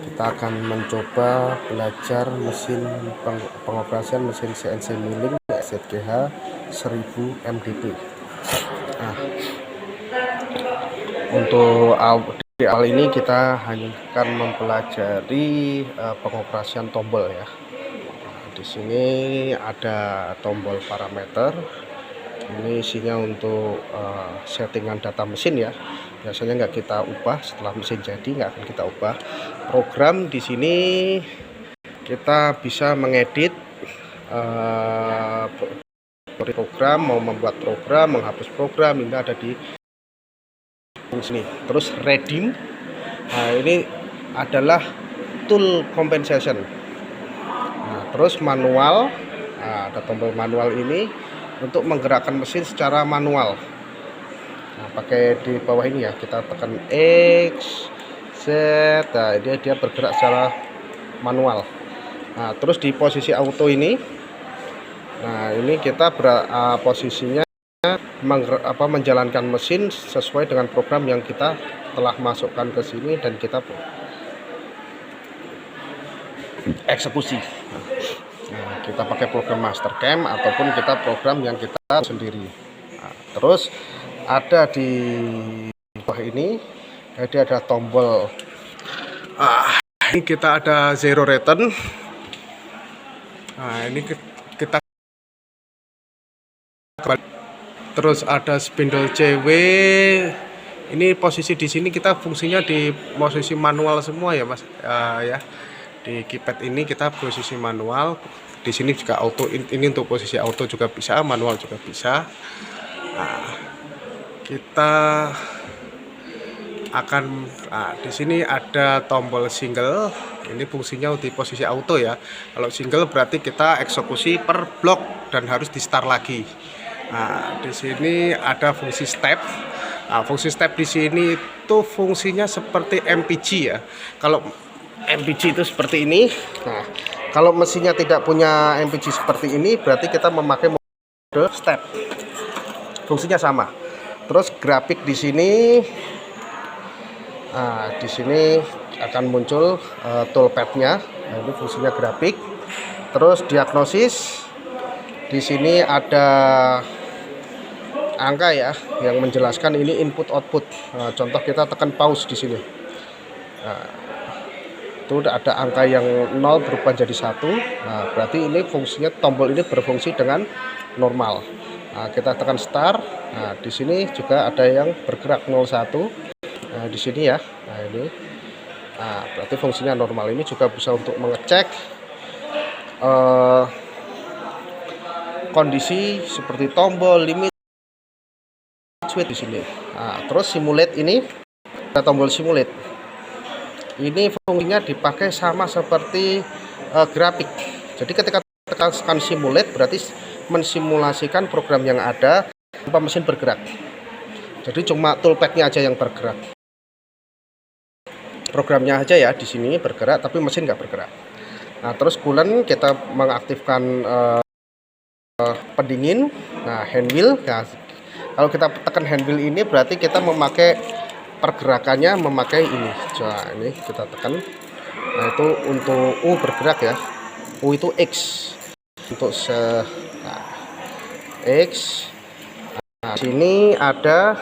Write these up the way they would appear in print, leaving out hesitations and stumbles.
Kita akan mencoba belajar mesin pengoperasian mesin CNC milling ZGH 1000 MDP. Nah, untuk di awal ini kita hanya akan mempelajari pengoperasian tombol ya. Di sini ada tombol parameter. Ini isinya untuk settingan data mesin ya. Biasanya nggak kita ubah, setelah mesin jadi nggak akan kita ubah. Program di sini kita bisa mengedit program, mau membuat program, menghapus program, ini ada di sini. Terus redeem, nah ini adalah tool compensation. Nah, terus manual, nah, ada tombol manual ini untuk menggerakkan mesin secara manual. Nah, pakai di bawah ini ya, kita tekan X, Z, nah dia bergerak secara manual. Nah, terus di posisi auto ini, nah ini kita posisinya menjalankan mesin sesuai dengan program yang kita telah masukkan ke sini dan kita eksekusi. Nah, kita pakai program Mastercam ataupun kita program yang kita sendiri. Nah, terus ada di bawah ini, jadi ada tombol. Ini kita ada zero return. Nah, ini kita terus ada spindle CW. Ini posisi di sini kita fungsinya di posisi manual semua ya Mas. Ya. Di keypad ini kita posisi manual. Di sini juga auto, ini untuk posisi auto juga bisa, manual juga bisa. Nah, kita akan di sini ada tombol single. Ini fungsinya di posisi auto ya. Kalau single berarti kita eksekusi per blok dan harus di start lagi. Nah, di sini ada fungsi step. Nah, fungsi step di sini itu fungsinya seperti MPG ya. Kalau MPG itu seperti ini. Nah, kalau mesinnya tidak punya MPG seperti ini, berarti kita memakai mode step. Fungsinya sama. Terus grafik di sini. Nah, di sini akan muncul toolpad-nya. Nah, ini fungsinya grafik. Terus diagnosis. Di sini ada angka ya yang menjelaskan ini input output. Nah, contoh kita tekan pause di sini. Nah, itu ada angka yang 0 berubah jadi 1. Nah, berarti ini fungsinya tombol ini berfungsi dengan normal. Nah, kita tekan start. Nah, di sini juga ada yang bergerak 01. Nah, di sini ya. Nah, ini. Nah, berarti fungsinya normal. Ini juga bisa untuk mengecek kondisi seperti tombol limit switch di sini. Nah, terus simulate ini ada tombol simulate. Ini fungsinya dipakai sama seperti grafik. Jadi ketika tekan simulate berarti mensimulasikan program yang ada tanpa mesin bergerak. Jadi cuma toolpad-nya aja yang bergerak. Programnya aja ya di sini bergerak tapi mesin nggak bergerak. Nah, terus coolant kita mengaktifkan pendingin. Nah, hand wheel. Nah, kalau kita tekan hand wheel ini berarti kita memakai pergerakannya memakai ini. Coba ini kita tekan. Nah, itu untuk U bergerak ya. U itu X. Untuk X. Nah, sini ada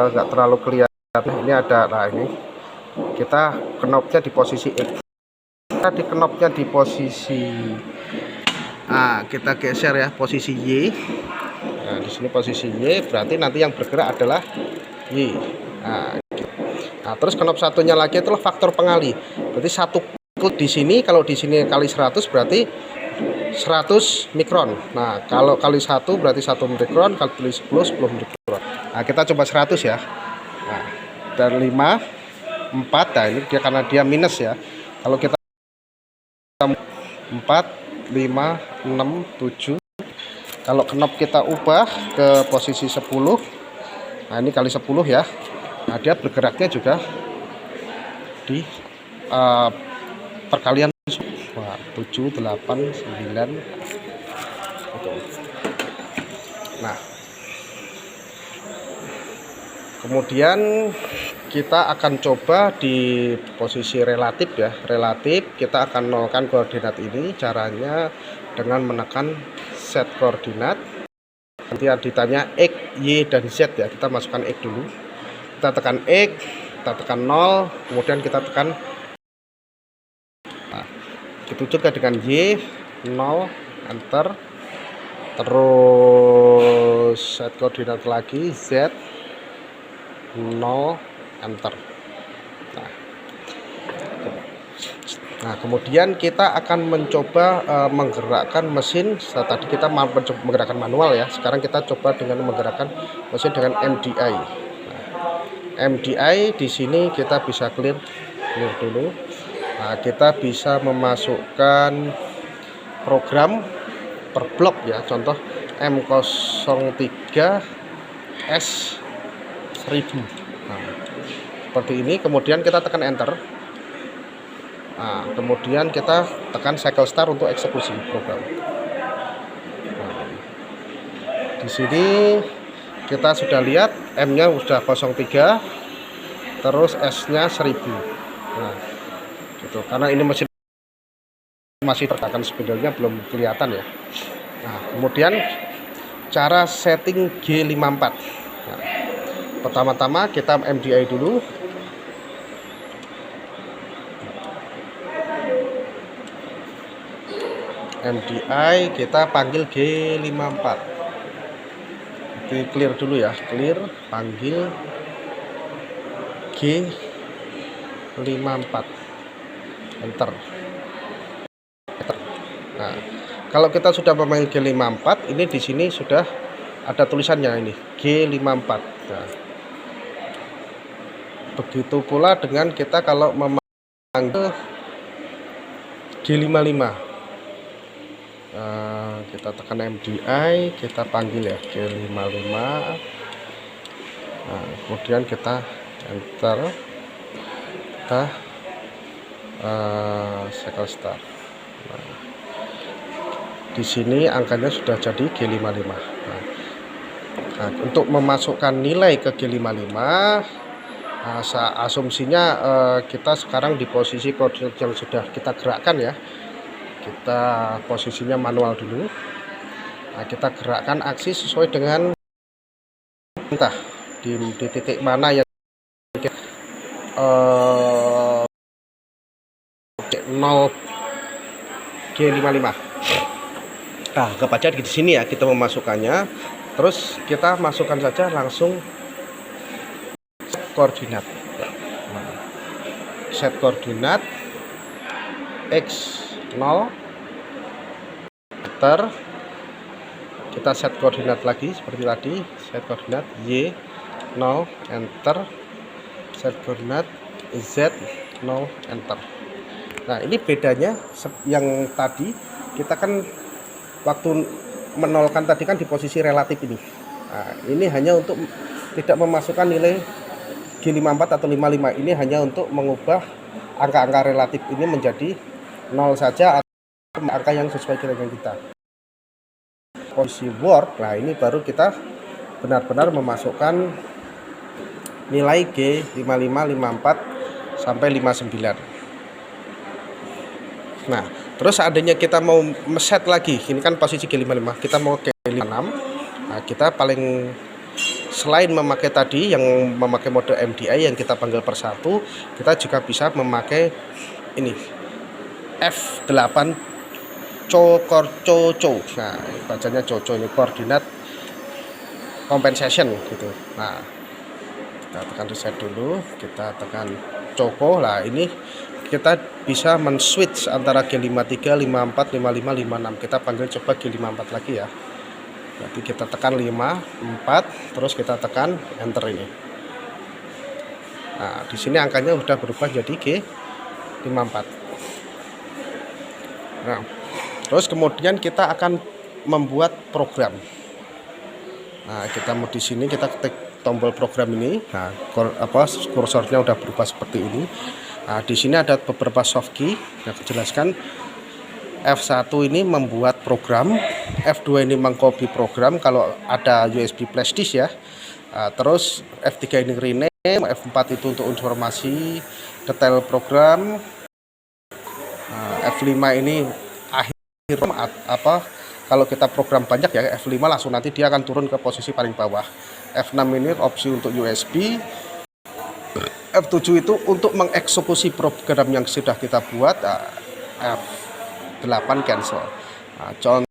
nggak terlalu kelihatan. Ini ada, nah ini kita knopnya di posisi X. Kita di knopnya di posisi kita geser ya posisi Y. Nah, di sini posisi Y berarti nanti yang bergerak adalah Y. Nah, terus knop satunya lagi itulah faktor pengali. Berarti satu di sini, kalau di sini kali 100 berarti 100 mikron. Nah, kalau kali 1 berarti 1 mikron, kali 10 mikron. Nah, kita coba 100 ya. Nah, dari 5 4. Nah, ini dia karena dia minus ya. Kalau kita 4 5 6 7. Kalau knop kita ubah ke posisi 10. Nah, ini kali 10 ya. Nah, dia bergeraknya juga di perkalian 7 8 9 gitu. Nah, kemudian kita akan coba di posisi relatif ya, relatif kita akan nolkan koordinat ini. Caranya dengan menekan set koordinat. Nanti ditanya X, Y, dan Z ya, kita masukkan X dulu, kita tekan X, kita tekan 0, kemudian kita tekan, nah, itu juga dengan Y, 0, enter, terus set koordinat lagi, Z, 0, enter. Nah, kemudian kita akan mencoba menggerakkan mesin. Tadi kita mencoba menggerakkan manual ya, sekarang kita coba dengan menggerakkan mesin dengan MDI. Nah, MDI di sini kita bisa clear dulu. Nah, kita bisa memasukkan program per blok ya, contoh M03 S1000. Nah, seperti ini, kemudian kita tekan enter. Nah, kemudian kita tekan cycle start untuk eksekusi program. Nah, di sini kita sudah lihat M-nya sudah 03, terus S-nya 1000. Nah, gitu. Karena ini mesin masih tertekan, spidolnya belum kelihatan ya. Nah, kemudian cara setting G54. Nah, pertama-tama kita MDI dulu. MDI kita panggil G54. Di clear dulu ya, clear, panggil G54, enter. Nah, kalau kita sudah memanggil G54, ini di sini sudah ada tulisannya ini G54. Nah, begitu pula dengan kita kalau memanggil G55. Kita tekan MDI, kita panggil ya G55. Nah, kemudian kita enter, kita cycle start. Nah, di sini angkanya sudah jadi G55. Nah, untuk memasukkan nilai ke G55, asumsinya kita sekarang di posisi koordinat yang sudah kita gerakkan ya. Kita posisinya manual dulu. Nah, kita gerakkan aksi sesuai dengan entah di titik mana yang 0 G55. Nah, kepada di sini ya kita memasukkannya. Terus kita masukkan saja langsung koordinat. Nah, set koordinat X 0, enter, kita set koordinat lagi seperti tadi, set koordinat Y 0, enter, set koordinat Z 0, enter. Nah, ini bedanya yang tadi kita kan waktu menolkan tadi kan di posisi relatif ini. Nah, ini hanya untuk tidak memasukkan nilai G54 atau 55, ini hanya untuk mengubah angka-angka relatif ini menjadi 0 saja atau angka yang sesuai dengan kita. Posisi work, nah ini baru kita benar-benar memasukkan nilai G55, 54 sampai 59. Nah, terus seandainya kita mau meset lagi, ini kan posisi G55, kita mau ke G56. Nah, kita paling selain memakai tadi yang memakai mode MDI yang kita panggil per satu, kita juga bisa memakai ini F8 coco. Nah, bacanya coco, ini koordinat compensation gitu. Nah, kita tekan reset dulu, kita tekan coco. Nah, ini kita bisa men-switch antara G53, 54, 55, 56. Kita panggil coba G54 lagi ya. Berarti kita tekan 54, terus kita tekan enter ini. Nah, di sini angkanya sudah berubah jadi G54. Nah, terus kemudian kita akan membuat program. Nah, kita mau di sini kita ketik tombol program ini. Nah, kursornya udah berubah seperti ini. Nah, di sini ada beberapa soft key yang dijelaskan. F1 ini membuat program, F2 ini mengcopy program kalau ada USB flash disk ya. Terus F3 ini rename, F4 itu untuk informasi detail program. F5 ini akhir kalau kita program banyak ya, F5 langsung nanti dia akan turun ke posisi paling bawah. F6 ini opsi untuk USB. F7 itu untuk mengeksekusi program yang sudah kita buat. F8 cancel. Contoh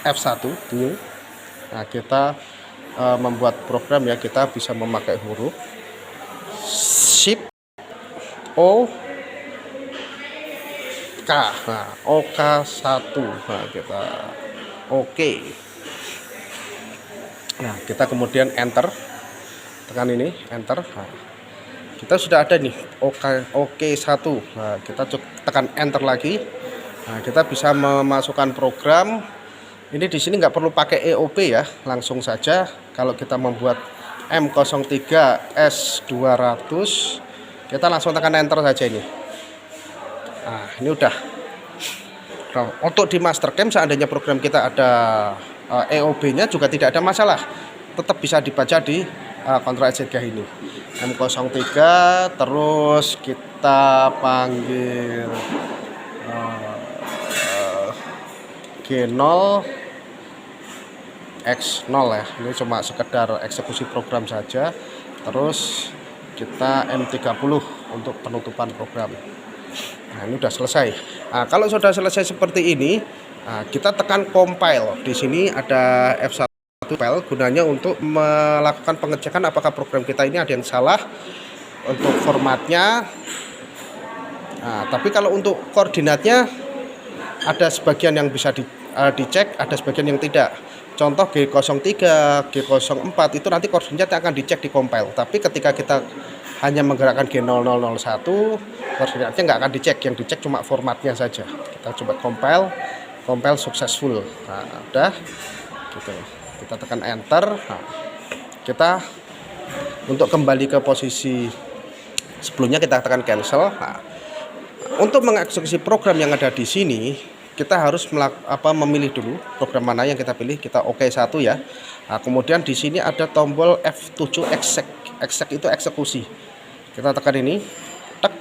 F1 new. Kita membuat program ya, kita bisa memakai huruf Shift O K, OK1. Kita oke. Kita kemudian enter, tekan ini enter. Kita sudah ada nih OK1. Kita tekan enter lagi. Kita bisa memasukkan program. Ini di sini nggak perlu pakai EOP ya, langsung saja. Kalau kita membuat M03S200, kita langsung tekan enter saja ini. Ini udah. Untuk di Mastercam seandainya program kita ada EOB-nya juga tidak ada masalah, tetap bisa dibaca di Ctrl Z ini. M03, terus kita panggil G0 X0 ya, ini cuma sekedar eksekusi program saja. Terus kita M30 untuk penutupan program. Ini udah selesai. Kalau sudah selesai seperti ini, kita tekan compile. Di sini ada F1 file, gunanya untuk melakukan pengecekan apakah program kita ini ada yang salah untuk formatnya. Tapi kalau untuk koordinatnya ada sebagian yang bisa dicek, ada sebagian yang tidak. Contoh G03, G04 itu nanti koordinatnya akan dicek di compile. Tapi ketika kita hanya menggerakkan G0001, koordinatnya nggak akan dicek. Yang dicek cuma formatnya saja. Kita coba compile successful. Udah gitu. Kita tekan enter. Kita untuk kembali ke posisi sebelumnya kita tekan cancel. Untuk mengeksekusi program yang ada di sini, kita harus memilih dulu program mana yang kita pilih. Kita OK1 ya. Kemudian di sini ada tombol F7 exec itu eksekusi. Kita tekan ini, tek.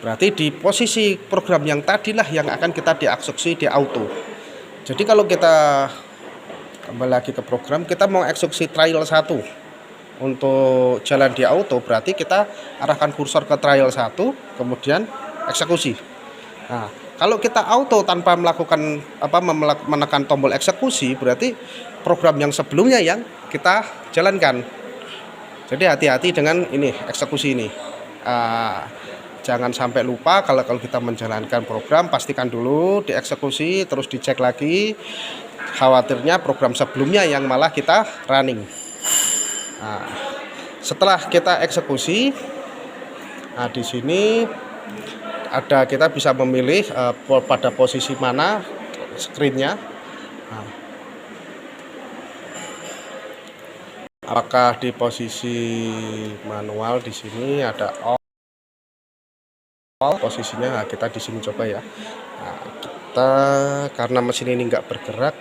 Berarti di posisi program yang tadilah yang akan kita dieksekusi di auto. Jadi kalau kita kembali lagi ke program, kita mau eksekusi trial 1 untuk jalan di auto, berarti kita arahkan kursor ke trial 1, kemudian eksekusi. Kalau kita auto tanpa menekan tombol eksekusi, berarti program yang sebelumnya yang kita jalankan. Jadi hati-hati dengan ini eksekusi ini. Jangan sampai lupa kalau kita menjalankan program, pastikan dulu dieksekusi, terus dicek lagi. Khawatirnya program sebelumnya yang malah kita running. Setelah kita eksekusi, di sini kita bisa memilih pada posisi mana screen-nya. Apakah di posisi manual di sini ada all posisinya. Kita di sini coba ya. Kita karena mesin ini nggak bergerak,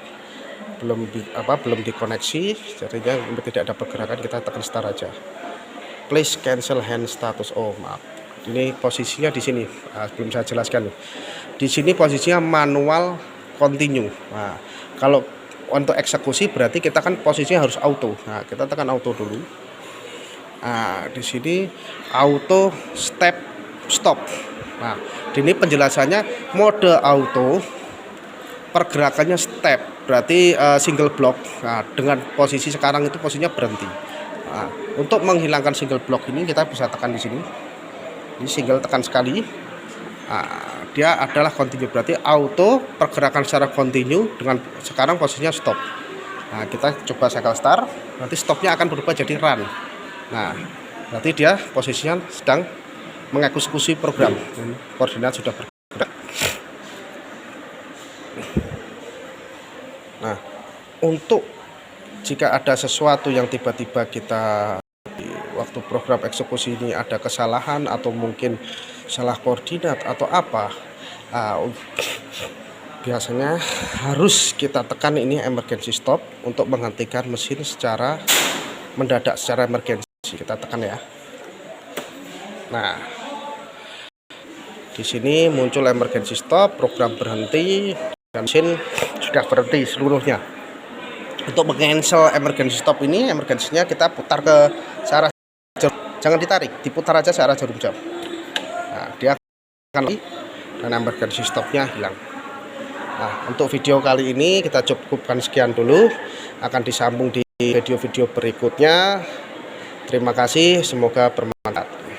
belum dikoneksi, jadinya tidak ada pergerakan, kita tekan start aja. Please cancel hand status. Maaf. Ini posisinya di sini. Belum saya jelaskan nih. Di sini posisinya manual continue. Kalau untuk eksekusi berarti kita kan posisinya harus auto. Kita tekan auto dulu. Di sini auto stop. Ini penjelasannya mode auto, pergerakannya step, berarti single block. Dengan posisi sekarang itu posisinya berhenti. Untuk menghilangkan single block ini kita bisa tekan di sini. Ini single, tekan sekali. Dia adalah continue, berarti auto pergerakan secara continue. Dengan sekarang posisinya stop. Kita coba cycle start, nanti stopnya akan berubah jadi run. Berarti dia posisinya sedang mengeksekusi program. Koordinat sudah bergerak. Untuk jika ada sesuatu yang tiba-tiba kita waktu program eksekusi ini ada kesalahan atau mungkin salah koordinat atau apa, biasanya harus kita tekan ini emergency stop untuk menghentikan mesin secara mendadak, secara emergensi. Kita tekan ya. Nah, di sini muncul emergency stop, program berhenti, dan mesin sudah berhenti seluruhnya. Untuk meng-cancel emergency stop ini, emergensinya kita putar ke searah jarum, jangan ditarik, diputar aja searah jarum jam. Nah, dia akan dan emergency stopnya hilang. Nah, untuk video kali ini kita cukupkan sekian dulu, akan disambung di video-video berikutnya. Terima kasih, semoga bermanfaat.